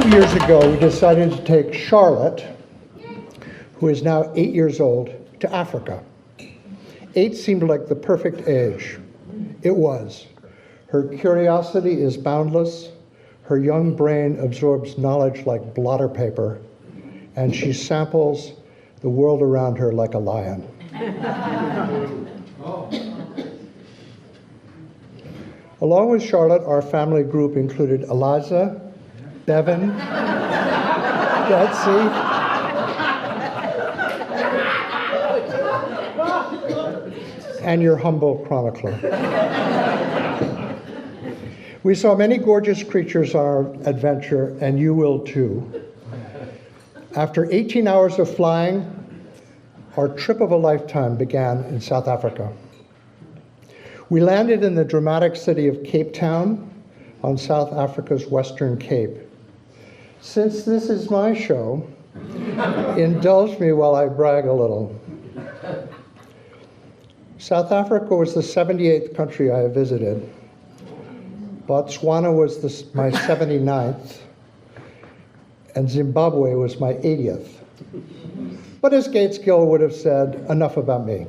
years ago, we decided to take Charlotte, who is now 8 years old, to Africa. 8 seemed like the perfect age. It was. Her curiosity is boundless, her young brain absorbs knowledge like blotter paper, and she samples the world around her like a lion. Along with Charlotte, our family group included Eliza, Bevan, Betsy, and your humble chronicler. We saw many gorgeous creatures on our adventure, and you will too. After 18 hours of flying, our trip of a lifetime began in South Africa. We landed in the dramatic city of Cape Town on South Africa's Western Cape. Since this is my show, indulge me while I brag a little. South Africa was the 78th country I have visited. Botswana was my 79th, and Zimbabwe was my 80th. But as Gates Gill would have said, enough about me.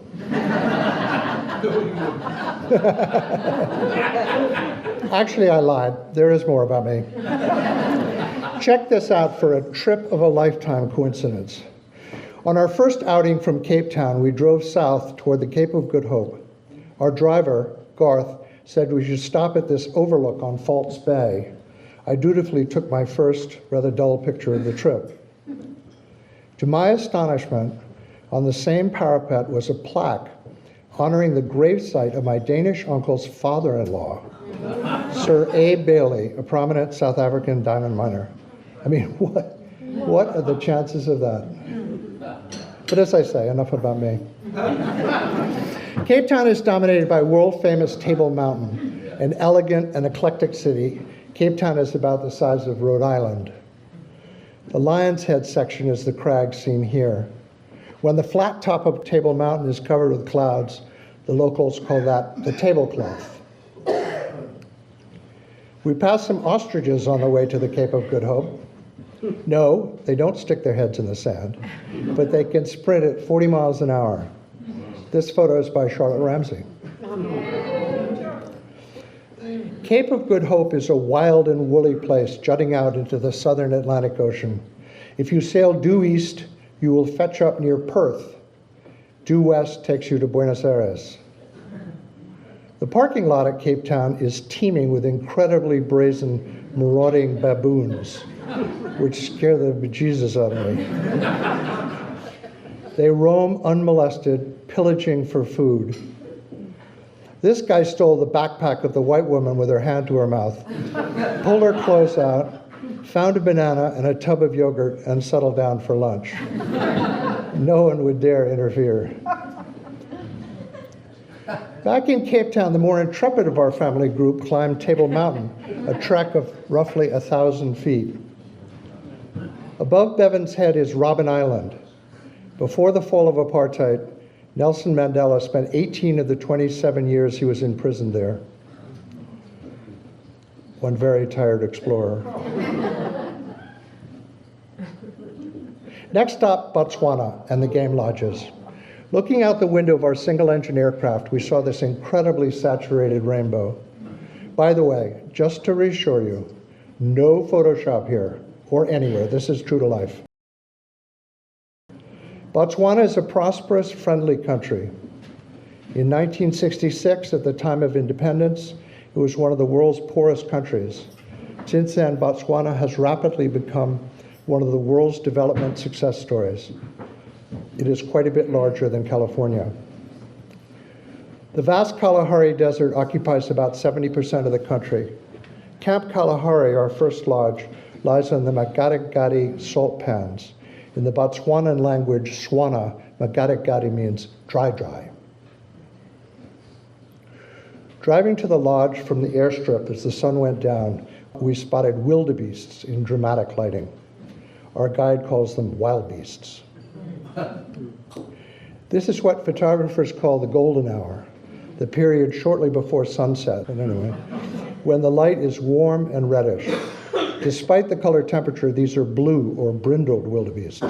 Actually, I lied. There is more about me. Check this out for a trip of a lifetime coincidence. On our first outing from Cape Town, we drove south toward the Cape of Good Hope. Our driver, Garth, said we should stop at this overlook on False Bay. I dutifully took my first, rather dull picture of the trip. To my astonishment, on the same parapet was a plaque honoring the gravesite of my Danish uncle's father-in-law, Sir A. Bailey, a prominent South African diamond miner. I mean, what are the chances of that? But as I say, enough about me. Cape Town is dominated by world-famous Table Mountain, an elegant and eclectic city. Cape Town is about the size of Rhode Island. The Lion's Head section is the crag seen here. When the flat top of Table Mountain is covered with clouds, the locals call that the tablecloth. We passed some ostriches on the way to the Cape of Good Hope. No, they don't stick their heads in the sand, but they can sprint at 40 miles an hour. This photo is by Charlotte Ramsey. Cape of Good Hope is a wild and woolly place jutting out into the southern Atlantic Ocean. If you sail due east, you will fetch up near Perth. Due west takes you to Buenos Aires. The parking lot at Cape Town is teeming with incredibly brazen, marauding baboons, which scare the bejesus out of me. They roam unmolested, pillaging for food. This guy stole the backpack of the white woman with her hand to her mouth, pulled her clothes out, found a banana and a tub of yogurt, and settled down for lunch. No one would dare interfere. Back in Cape Town, the more intrepid of our family group climbed Table Mountain, a trek of roughly 1,000 feet. Above Bevan's head is Robben Island. Before the fall of apartheid, Nelson Mandela spent 18 of the 27 years he was in prison there. One very tired explorer. Next stop, Botswana and the game lodges. Looking out the window of our single-engine aircraft, we saw this incredibly saturated rainbow. By the way, just to reassure you, no Photoshop here or anywhere. This is true to life. Botswana is a prosperous, friendly country. In 1966, at the time of independence, it was one of the world's poorest countries. Since then, Botswana has rapidly become one of the world's development success stories. It is quite a bit larger than California. The vast Kalahari Desert occupies about 70% of the country. Camp Kalahari, our first lodge, lies on the Makgadikgadi salt pans. In the Botswanan language, Swana, Makgadikgadi means dry. Driving to the lodge from the airstrip as the sun went down, we spotted wildebeests in dramatic lighting. Our guide calls them wild beasts. This is what photographers call the golden hour, the period shortly before sunset, but anyway, when the light is warm and reddish. Despite the color temperature, these are blue or brindled wildebeests.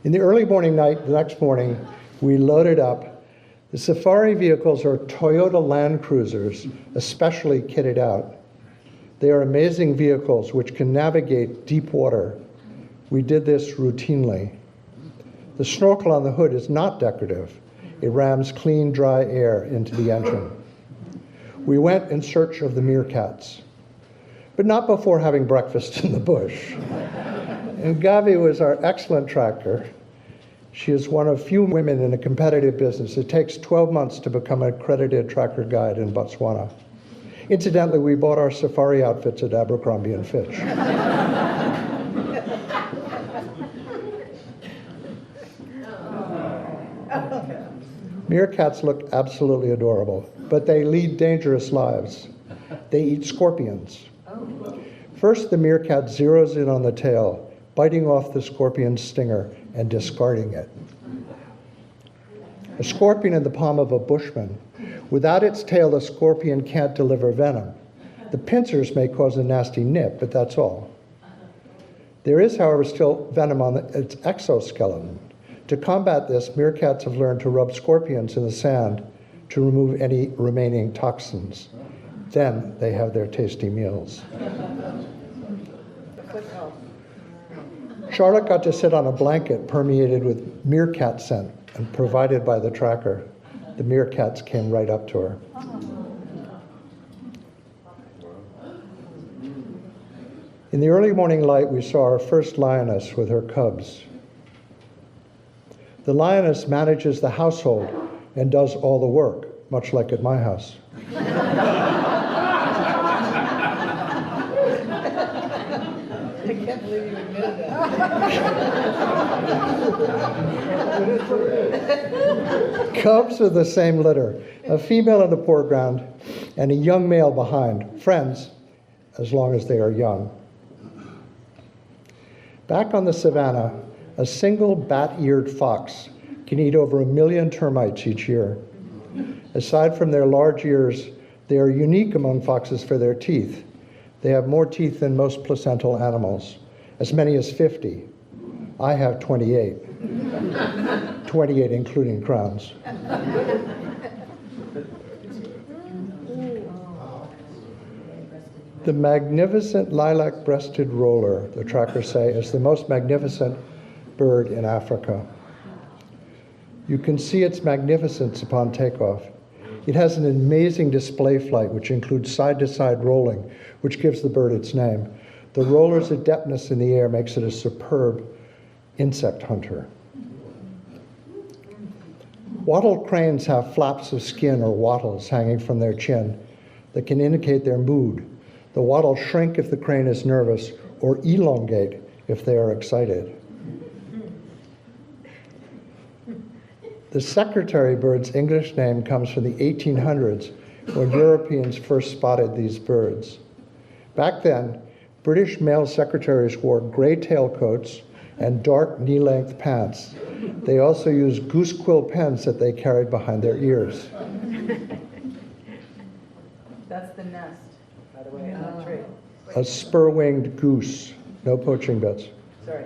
In the early morning the next morning, we loaded up. The safari vehicles are Toyota Land Cruisers, especially kitted out. They are amazing vehicles which can navigate deep water. We did this routinely. The snorkel on the hood is not decorative. It rams clean, dry air into the engine. We went in search of the meerkats, but not before having breakfast in the bush. And Gavi was our excellent tracker. She is one of few women in a competitive business. It takes 12 months to become an accredited tracker guide in Botswana. Incidentally, we bought our safari outfits at Abercrombie & Fitch. Meerkats look absolutely adorable, but they lead dangerous lives. They eat scorpions. First, the meerkat zeroes in on the tail, biting off the scorpion's stinger and discarding it. A scorpion in the palm of a bushman. Without its tail, the scorpion can't deliver venom. The pincers may cause a nasty nip, but that's all. There is, however, still venom on its exoskeleton. To combat this, meerkats have learned to rub scorpions in the sand to remove any remaining toxins. Then they have their tasty meals. Charlotte got to sit on a blanket permeated with meerkat scent and provided by the tracker. The meerkats came right up to her. In the early morning light, we saw our first lioness with her cubs. The lioness manages the household and does all the work, much like at my house. I can't believe you admitted that. Cubs are the same litter, a female in the foreground and a young male behind, friends, as long as they are young. Back on the savannah, a single bat-eared fox can eat over 1 million termites each year. Aside from their large ears, they are unique among foxes for their teeth. They have more teeth than most placental animals, as many as 50. I have 28. 28 including crowns. The magnificent lilac-breasted roller, the trackers say, is the most magnificent bird in Africa. You can see its magnificence upon takeoff. It has an amazing display flight, which includes side-to-side rolling, which gives the bird its name. The roller's adeptness in the air makes it a superb insect hunter. Wattle cranes have flaps of skin or wattles hanging from their chin that can indicate their mood. The wattles shrink if the crane is nervous or elongate if they are excited. The secretary bird's English name comes from the 1800s, when Europeans first spotted these birds. Back then, British male secretaries wore gray tailcoats and dark knee-length pants. They also used goose quill pens that they carried behind their ears. That's the nest, by the way, on the tree. A spur-winged goose, no poaching bits. Sorry.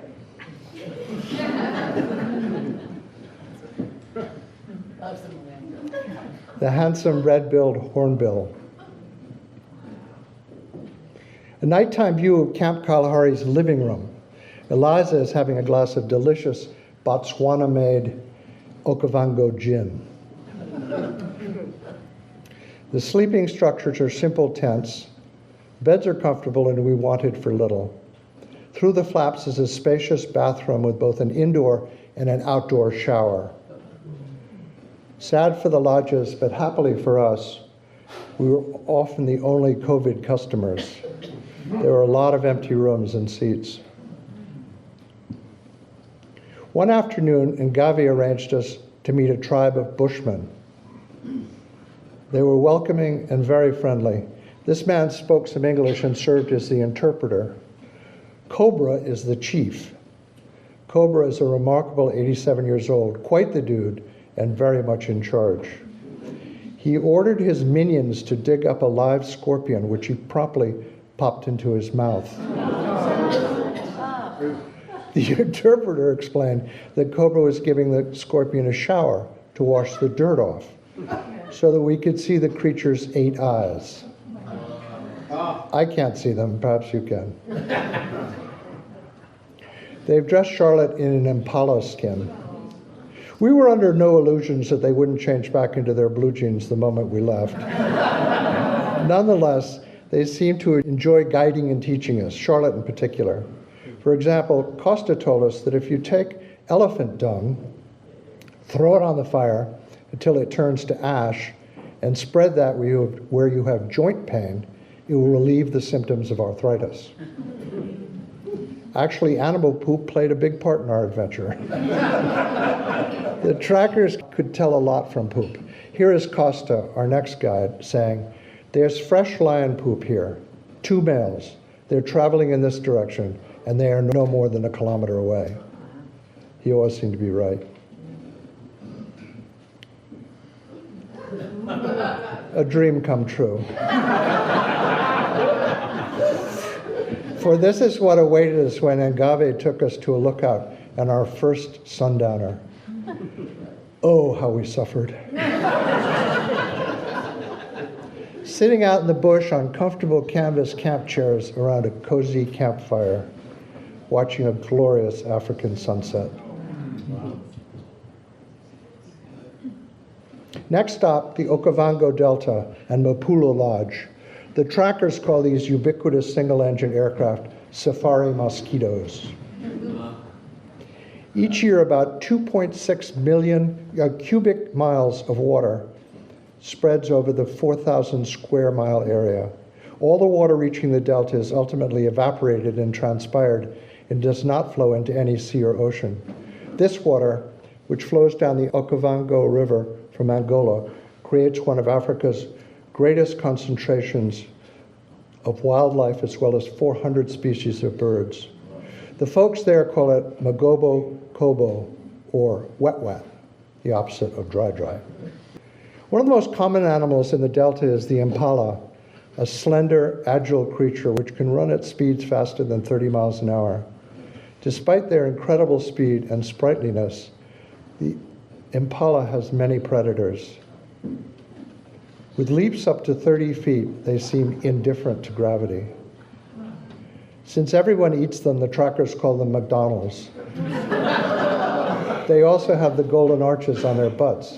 The handsome red-billed hornbill. A nighttime view of Camp Kalahari's living room. Eliza is having a glass of delicious Botswana-made Okavango gin. The sleeping structures are simple tents. Beds are comfortable and we wanted for little. Through the flaps is a spacious bathroom with both an indoor and an outdoor shower. Sad for the lodges, but happily for us, we were often the only COVID customers. There were a lot of empty rooms and seats. One afternoon, Ngavi arranged us to meet a tribe of Bushmen. They were welcoming and very friendly. This man spoke some English and served as the interpreter. Cobra is the chief. Cobra is a remarkable 87 years old, quite the dude, and very much in charge. He ordered his minions to dig up a live scorpion, which he promptly popped into his mouth. The interpreter explained that Cobra was giving the scorpion a shower to wash the dirt off, so that we could see the creature's 8 eyes. I can't see them, perhaps you can. They've dressed Charlotte in an impala skin. We were under no illusions that they wouldn't change back into their blue jeans the moment we left. Nonetheless, they seem to enjoy guiding and teaching us, Charlotte in particular. For example, Costa told us that if you take elephant dung, throw it on the fire until it turns to ash, and spread that where you have joint pain, it will relieve the symptoms of arthritis. Actually, animal poop played a big part in our adventure. The trackers could tell a lot from poop. Here is Costa, our next guide, saying, "There's fresh lion poop here, 2 males. They're traveling in this direction, and they are no more than 1 kilometer away." He always seemed to be right. A dream come true. For this is what awaited us when Ngave took us to a lookout and our first sundowner. Oh, how we suffered. Sitting out in the bush on comfortable canvas camp chairs around a cozy campfire, watching a glorious African sunset. Next stop, the Okavango Delta and Mapulo Lodge. The trackers call these ubiquitous single-engine aircraft safari mosquitoes. Each year, about 2.6 million cubic miles of water spreads over the 4,000 square mile area. All the water reaching the delta is ultimately evaporated and transpired and does not flow into any sea or ocean. This water, which flows down the Okavango River from Angola, creates one of Africa's greatest concentrations of wildlife as well as 400 species of birds. The folks there call it Magobo Kobo, or wet, the opposite of dry. One of the most common animals in the delta is the impala, a slender, agile creature which can run at speeds faster than 30 miles an hour. Despite their incredible speed and sprightliness, the impala has many predators. With leaps up to 30 feet, they seem indifferent to gravity. Since everyone eats them, the trackers call them McDonald's. They also have the golden arches on their butts.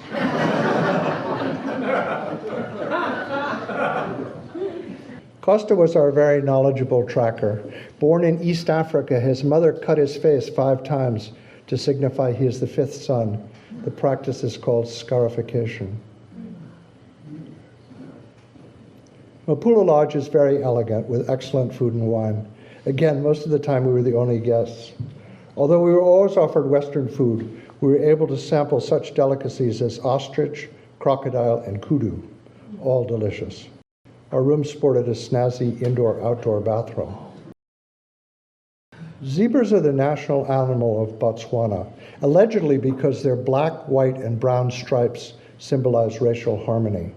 Costa was our very knowledgeable tracker. Born in East Africa, his mother cut his face 5 times to signify he is the 5th son. The practice is called scarification. Mapulo Lodge is very elegant with excellent food and wine. Again, most of the time we were the only guests. Although we were always offered Western food, we were able to sample such delicacies as ostrich, crocodile, and kudu, all delicious. Our room sported a snazzy indoor-outdoor bathroom. Zebras are the national animal of Botswana, allegedly because their black, white, and brown stripes symbolize racial harmony.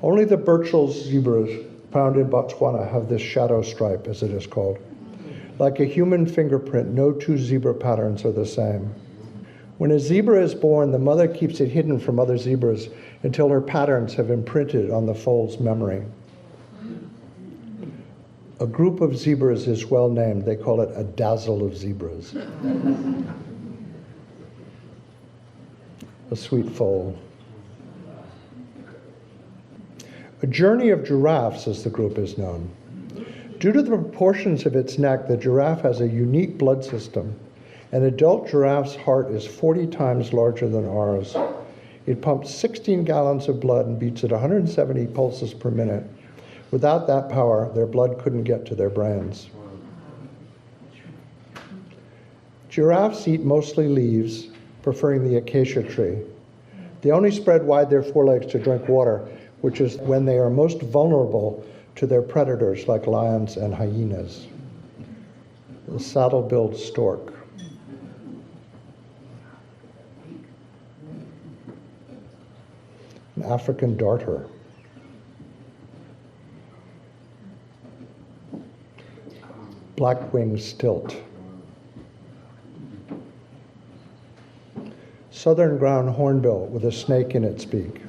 Only the Burchell's zebras found in Botswana have this shadow stripe, as it is called. Like a human fingerprint, no 2 zebra patterns are the same. When a zebra is born, the mother keeps it hidden from other zebras until her patterns have imprinted on the foal's memory. A group of zebras is well named. They call it a dazzle of zebras. A sweet foal. A journey of giraffes, as the group is known. Due to the proportions of its neck, the giraffe has a unique blood system. An adult giraffe's heart is 40 times larger than ours. It pumps 16 gallons of blood and beats at 170 pulses per minute. Without that power, their blood couldn't get to their brains. Giraffes eat mostly leaves, preferring the acacia tree. They only spread wide their forelegs to drink water, which is when they are most vulnerable to their predators like lions and hyenas. The saddle-billed stork. An African darter. black-winged stilt. Southern ground hornbill with a snake in its beak.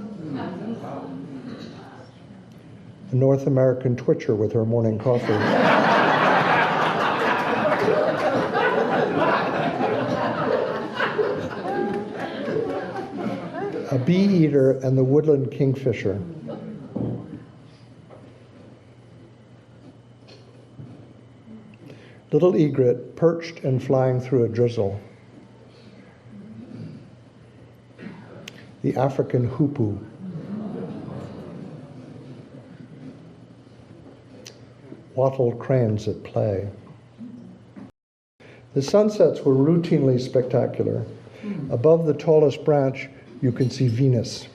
A North American twitcher with her morning coffee. A bee eater and the woodland kingfisher. Little egret perched and flying through a drizzle. The African hoopoe. Wattled cranes at play. The sunsets were routinely spectacular. Above the tallest branch, you can see Venus.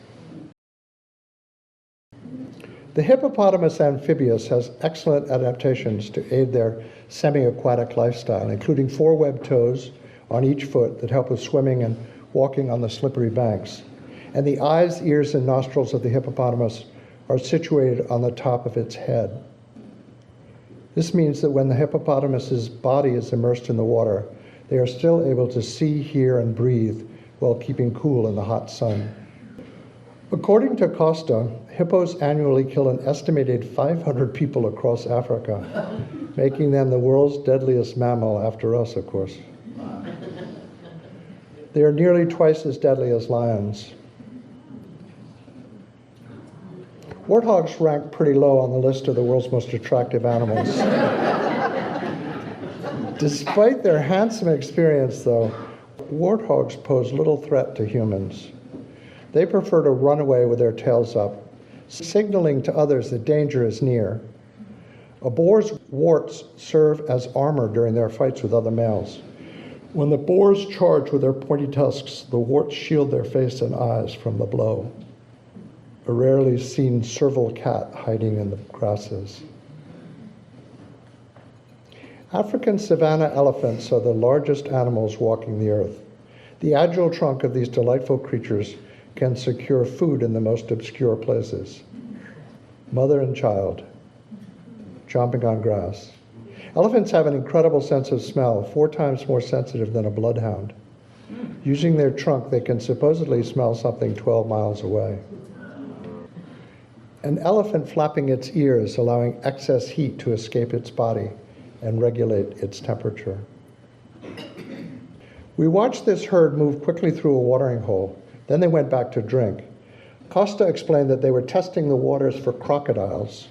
The hippopotamus amphibius has excellent adaptations to aid their semi-aquatic lifestyle, including 4 webbed toes on each foot that help with swimming and walking on the slippery banks. And the eyes, ears, and nostrils of the hippopotamus are situated on the top of its head. This means that when the hippopotamus's body is immersed in the water, they are still able to see, hear, and breathe while keeping cool in the hot sun. According to Costa, hippos annually kill an estimated 500 people across Africa, making them the world's deadliest mammal after us, of course. They are nearly twice as deadly as lions. Warthogs rank pretty low on the list of the world's most attractive animals. Despite their handsome experience, though, warthogs pose little threat to humans. They prefer to run away with their tails up, signaling to others that danger is near. A boar's warts serve as armor during their fights with other males. When the boars charge with their pointy tusks, the warts shield their face and eyes from the blow. A rarely seen serval cat hiding in the grasses. African savanna elephants are the largest animals walking the earth. The agile trunk of these delightful creatures can secure food in the most obscure places. Mother and child, chomping on grass. Elephants have an incredible sense of smell, 4 times more sensitive than a bloodhound. Using their trunk, they can supposedly smell something 12 miles away. An elephant flapping its ears, allowing excess heat to escape its body and regulate its temperature. We watched this herd move quickly through a watering hole. Then they went back to drink. Costa explained that they were testing the waters for crocodiles.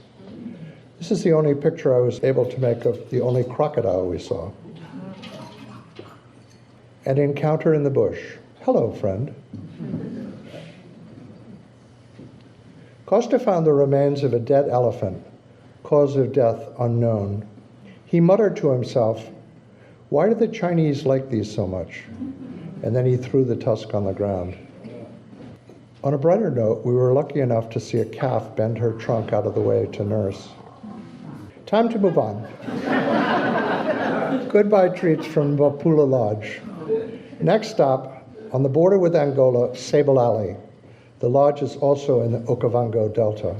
This is the only picture I was able to make of the only crocodile we saw. An encounter in the bush. Hello, friend. Costa found the remains of a dead elephant, cause of death unknown. He muttered to himself, "Why do the Chinese like these so much?" And then he threw the tusk on the ground. On a brighter note, we were lucky enough to see a calf bend her trunk out of the way to nurse. Time to move on. Goodbye treats from Wapula Lodge. Next stop, on the border with Angola, Sable Alley. The lodge is also in the Okavango Delta.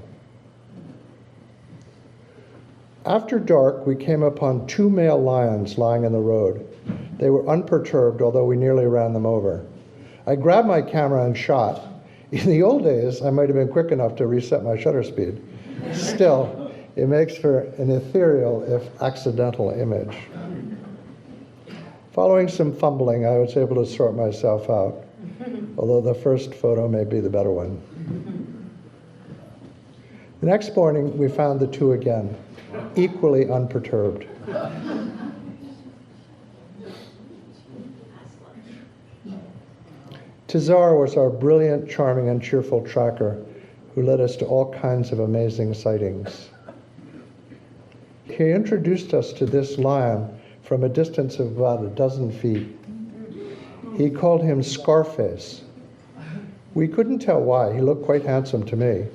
After dark, we came upon 2 male lions lying in the road. They were unperturbed, although we nearly ran them over. I grabbed my camera and shot. In the old days, I might have been quick enough to reset my shutter speed. Still, it makes for an ethereal, if accidental, image. Following some fumbling, I was able to sort myself out, although the first photo may be the better one. The next morning, we found the 2 again, equally unperturbed. Tizar was our brilliant, charming, and cheerful tracker who led us to all kinds of amazing sightings. He introduced us to this lion from a distance of about a dozen feet. He called him Scarface. We couldn't tell why. He looked quite handsome to me,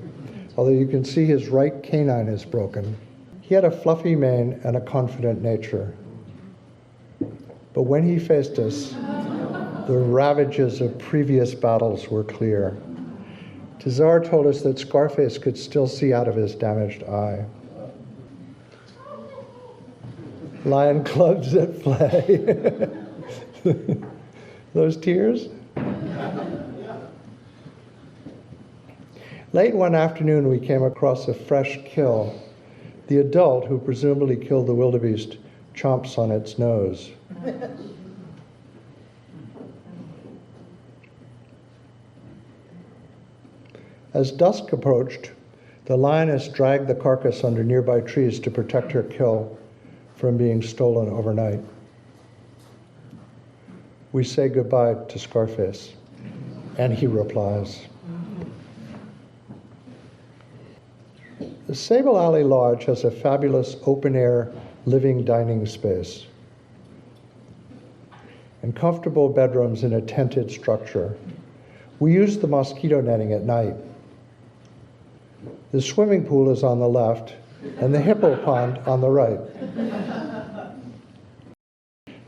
although you can see his right canine is broken. He had a fluffy mane and a confident nature. But when he faced us, the ravages of previous battles were clear. Tizar told us that Scarface could still see out of his damaged eye. Lion clubs at play. Those tears? Late one afternoon, we came across a fresh kill. The adult, who presumably killed the wildebeest, chomps on its nose. As dusk approached, the lioness dragged the carcass under nearby trees to protect her kill from being stolen overnight. We say goodbye to Scarface, and he replies. The Sable Alley Lodge has a fabulous open-air living dining space and comfortable bedrooms in a tented structure. We use the mosquito netting at night. The swimming pool is on the left and the hippo pond on the right.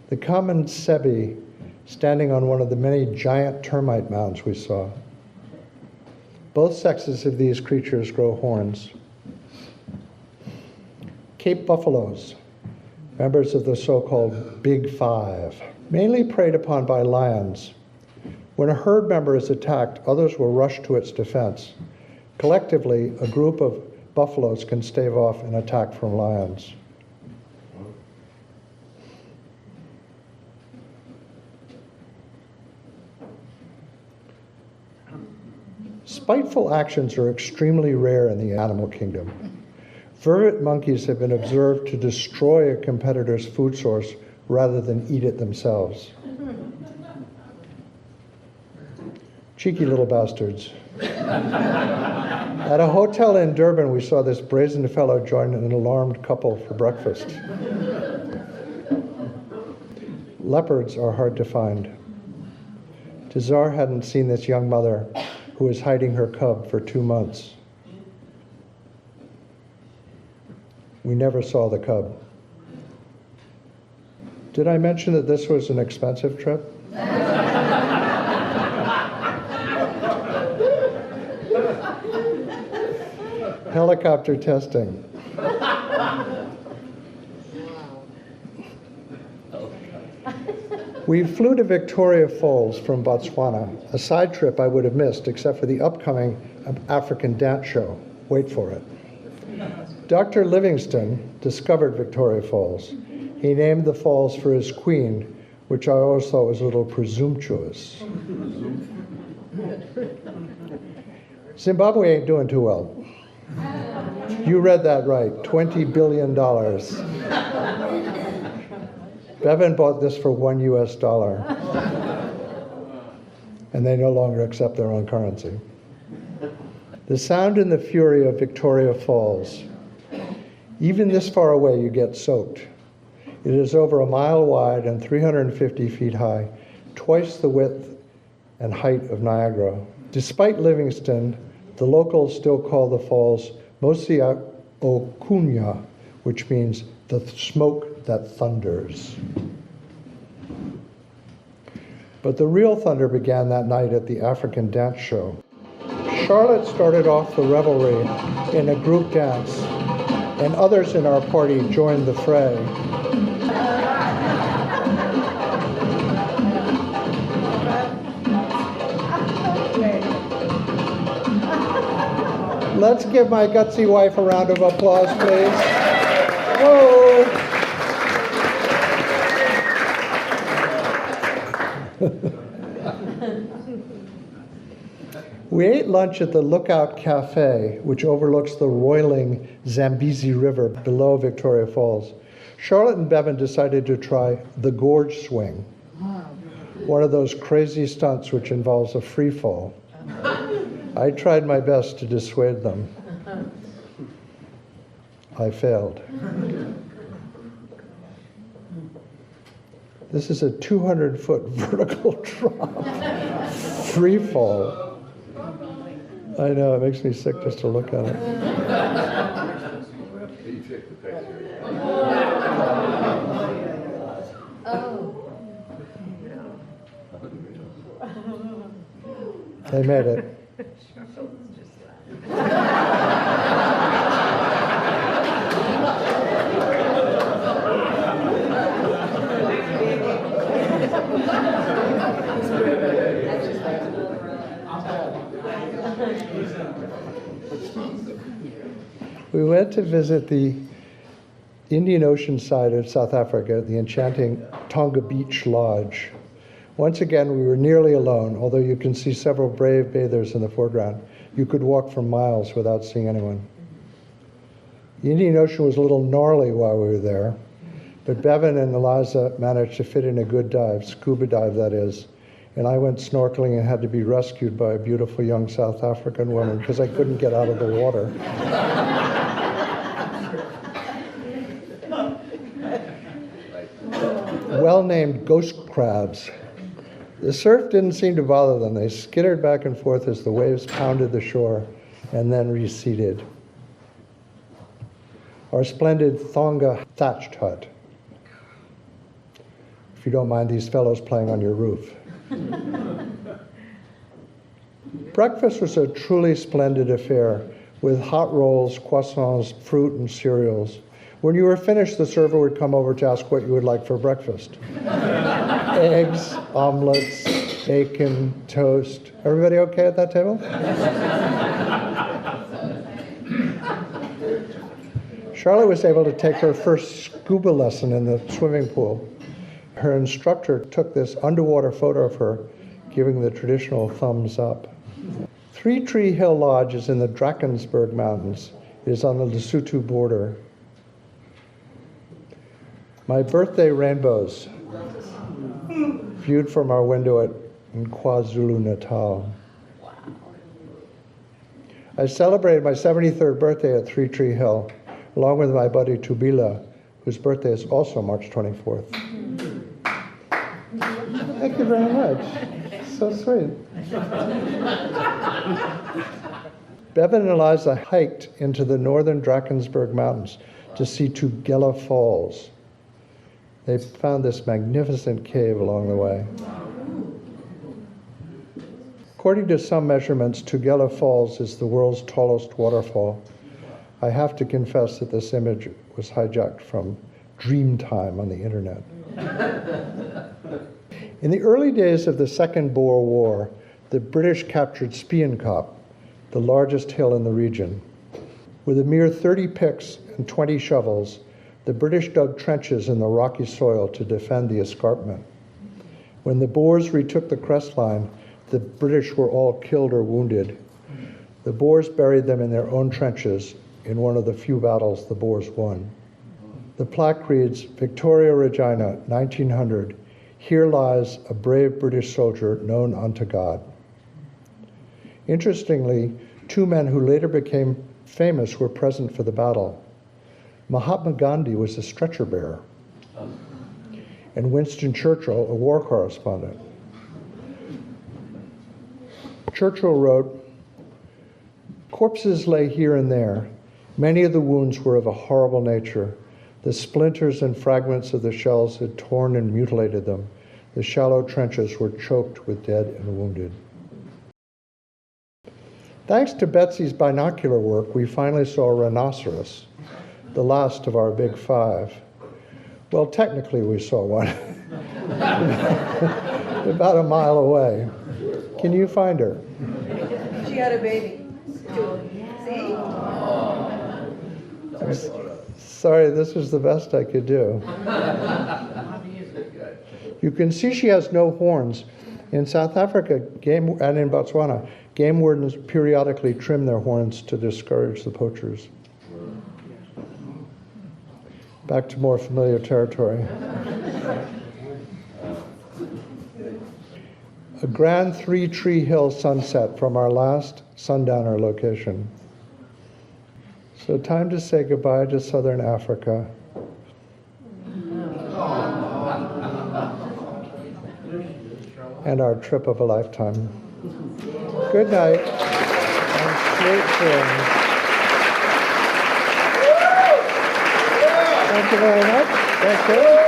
The common Sebi standing on one of the many giant termite mounds we saw. Both sexes of these creatures grow horns. Cape buffaloes, members of the so-called Big Five, mainly preyed upon by lions. When a herd member is attacked, others will rush to its defense. Collectively, a group of buffaloes can stave off an attack from lions. Spiteful actions are extremely rare in the animal kingdom. Vervet monkeys have been observed to destroy a competitor's food source rather than eat it themselves. Cheeky little bastards. At a hotel in Durban, we saw this brazen fellow join an alarmed couple for breakfast. Leopards are hard to find. Tazar hadn't seen this young mother who was hiding her cub for 2 months. We never saw the cub. Did I mention that this was an expensive trip? Helicopter testing. We flew to Victoria Falls from Botswana, a side trip I would have missed except for the upcoming African dance show. Wait for it. Dr. Livingston discovered Victoria Falls. He named the falls for his queen, which I always thought was a little presumptuous. Zimbabwe ain't doing too well. You read that right, $20 billion. Bevan bought this for $1 US, and they no longer accept their own currency. The sound and the fury of Victoria Falls. Even this far away, you get soaked. It is over 1 mile wide and 350 feet high, twice the width and height of Niagara. Despite Livingston, the locals still call the falls Mosi Okunwa, which means the smoke that thunders. But the real thunder began that night at the African dance show. Charlotte started off the revelry in a group dance, and others in our party joined the fray. Let's give my gutsy wife a round of applause, please. Whoa! We ate lunch at the Lookout Cafe, which overlooks the roiling Zambezi River below Victoria Falls. Charlotte and Bevan decided to try the gorge swing, one of those crazy stunts which involves a free fall. I tried my best to dissuade them. I failed. This is a 200-foot vertical drop, free fall. I know, it makes me sick just to look at it. They made it. We went to visit the Indian Ocean side of South Africa, the enchanting Tonga Beach Lodge. Once again, we were nearly alone, although you can see several brave bathers in the foreground. You could walk for miles without seeing anyone. The Indian Ocean was a little gnarly while we were there, but Bevan and Eliza managed to fit in a good dive, scuba dive that is, and I went snorkeling and had to be rescued by a beautiful young South African woman because I couldn't get out of the water. Well-named ghost crabs. The surf didn't seem to bother them. They skittered back and forth as the waves pounded the shore and then receded. Our splendid thonga thatched hut. If you don't mind these fellows playing on your roof. Breakfast was a truly splendid affair with hot rolls, croissants, fruit, and cereals. When you were finished, the server would come over to ask what you would like for breakfast. Eggs, omelets, bacon, toast. Everybody okay at that table? Charlotte was able to take her first scuba lesson in the swimming pool. Her instructor took this underwater photo of her, giving the traditional thumbs up. Three Tree Hill Lodge is in the Drakensberg Mountains. It is on the Lesotho border. My birthday rainbows, viewed from our window in KwaZulu-Natal. I celebrated my 73rd birthday at Three Tree Hill, along with my buddy Tubila, whose birthday is also March 24th. Thank you very much. So sweet. Bevan and Eliza hiked into the northern Drakensberg Mountains to see Tugela Falls. They found this magnificent cave along the way. According to some measurements, Tugela Falls is the world's tallest waterfall. I have to confess that this image was hijacked from Dreamtime on the internet. In the early days of the Second Boer War, the British captured Spienkop, the largest hill in the region. With a mere 30 picks and 20 shovels, the British dug trenches in the rocky soil to defend the escarpment. When the Boers retook the crestline, the British were all killed or wounded. The Boers buried them in their own trenches in one of the few battles the Boers won. The plaque reads, Victoria Regina, 1900, here lies a brave British soldier known unto God. Interestingly, two men who later became famous were present for the battle. Mahatma Gandhi was a stretcher bearer, and Winston Churchill, a war correspondent. Churchill wrote, corpses lay here and there. Many of the wounds were of a horrible nature. The splinters and fragments of the shells had torn and mutilated them. The shallow trenches were choked with dead and wounded. Thanks to Betsy's binocular work, we finally saw a rhinoceros, the last of our big five. Well, technically we saw one, about a mile away. Can you find her? She had a baby. See? Sorry, this is the best I could do. You can see she has no horns. In South Africa and in Botswana, game wardens periodically trim their horns to discourage the poachers. Back to more familiar territory. A grand Three Tree Hill sunset from our last sundowner location. So time to say goodbye to Southern Africa. And our trip of a lifetime. Good night. And sweet dreams. Thank you very much. Thank you.